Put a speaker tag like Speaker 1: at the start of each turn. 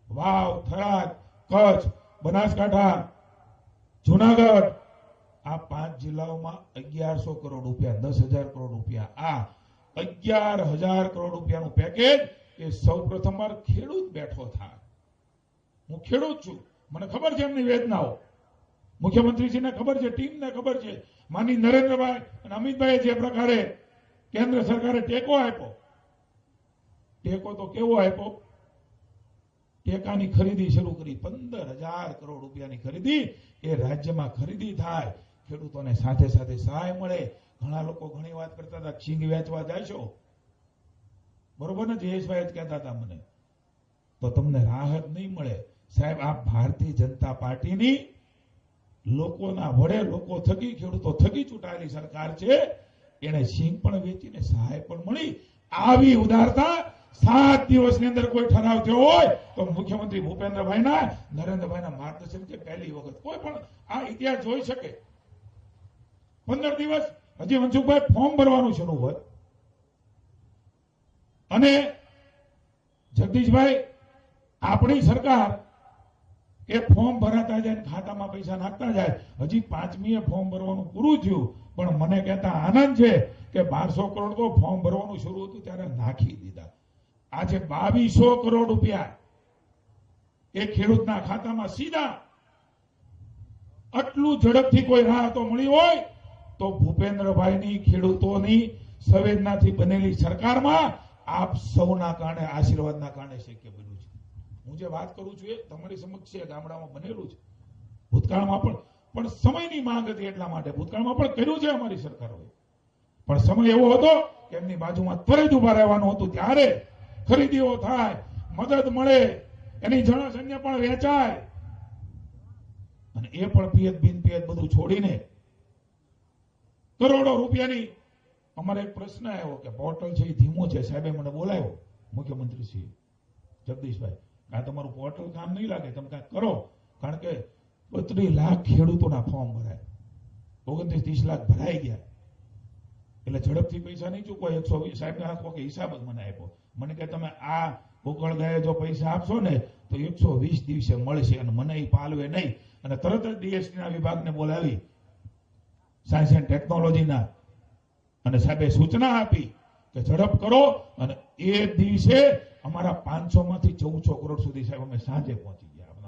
Speaker 1: વાવ, થરાદ, કચ્છ, બનાસકાંઠા, જુનાગઢ, આ 5 જિલ્લાઓમાં 1100 કરોડ રૂપિયા, 10,000 કરોડ રૂપિયા, આ 11,000 કરોડ રૂપિયાનું પેકેજ એ સૌ પ્રથમવાર ખેડૂત બેઠો થાય. હું ખેડૂત છું, મને ખબર છે એમની વેદનાઓ, મુખ્યમંત્રીજીને ખબર છે, ટીમને ખબર છે, માની નરેન્દ્રભાઈ અને અમિતભાઈએ જે પ્રકારે કેન્દ્ર સરકારે ટેકો આપ્યો, ટેકો તો કેવો આપ્યો, ટેકાની ખરીદી શરૂ કરી, 15,000 કરોડ રૂપિયાની ખરીદી એ રાજ્યમાં ખરીદી થાય, ખેડૂતોને સાથે સાથે સહાય મળે. ઘણા લોકો ઘણી વાત કરતા હતા છીંગ વેચવા જાય છો, બરોબર ને, જયેશભાઈ જ કહેતા હતા મને, તો તમને રાહત નહીં મળે. સાહેબ, આ ભારતીય જનતા પાર્ટીની લોકોના વડે, લોકો થકી, ખેડૂતો થકી ચૂંટાયેલી સરકાર છે. એને છીંગ પણ વેચીને સહાય પણ મળી. આવી ઉદારતા 7 દિવસની અંદર કોઈ ઠરાવ થયો હોય તો મુખ્યમંત્રી ભૂપેન્દ્રભાઈના, નરેન્દ્રભાઈના માર્ગદર્શનથી પહેલી વખત કોઈ પણ આ ઇતિહાસ જોઈ શકે. 15 દિવસ હજી મનસુખભાઈ ફોર્મ ભરવાનું શરૂ હોય અને જગદીશભાઈ, આપણી સરકાર એ ફોર્મ ભરાતા જાય, ખાતામાં પૈસા નાખતા જાય. હજી 5મીએ ફોર્મ ભરવાનું પૂરું થયું, પણ મને કહેતા આનંદ છે કે 1200 કરોડ તો ફોર્મ ભરવાનું શરૂ હતું ત્યારે નાખી દીધા. આજે 2200 કરોડ રૂપિયા એ ખેડૂતના ખાતામાં સીધા. આટલું ઝડપથી કોઈ રાહતો મળી હોય તો ભૂપેન્દ્રભાઈની, ખેડૂતોની સંવેદનાથી બનેલી સરકારમાં આપ સૌના કારણે, આશીર્વાદના કારણે શક્ય બન્યું છે. હું જે વાત કરું છું એ તમારી સમક્ષ છે, ગામડામાં બનેલું છે. ભૂતકાળમાં પણ સમયની માંગ હતી, એટલા માટે ભૂતકાળમાં પણ કર્યું છે અમારી સરકારોએ. પણ સમય એવો હતો કે એમની બાજુમાં ત્વરિત ઉભા રહેવાનું હતું. ત્યારે ખરીદીઓ થાય, મદદ મળે, એની જનસૈન્ય પણ વેચાય, અને એ પણ પિયત બિન પિયત બધું છોડીને કરોડો રૂપિયાની. અમારે એક પ્રશ્ન આવ્યો કે પોર્ટલ છે એ ધીમું છે. સાહેબે મને બોલાવ્યો, મુખ્યમંત્રી શ્રી જગદીશભાઈ, આ તમારું પોર્ટલ કામ નહીં લાગે, તમે કાંઈક કરો, કારણ કે 32 લાખ ખેડૂતોના ફોર્મ ભરાય, 29-30 લાખ ભરાઈ ગયા, એટલે ઝડપથી પૈસા નહીં ચૂકવાય. 120 સાહેબને આખો કે હિસાબ જ મને આપ્યો. મને કે તમે આ ગોકળ ગાયે જો પૈસા આપશો ને તો 120 દિવસે મળશે, અને મને એ પાલવે નહીં. અને તરત જ ડીએસટીના વિભાગને બોલાવી, સાયન્સ એન્ડ ટેકનોલોજીના, અને સાહેબે સૂચના આપી કે ઝડપ કરો. અને એ દિવસે અમારા 500 માંથી 1400 કરોડ સુધી સાહેબ અમે સાંજે પહોંચી.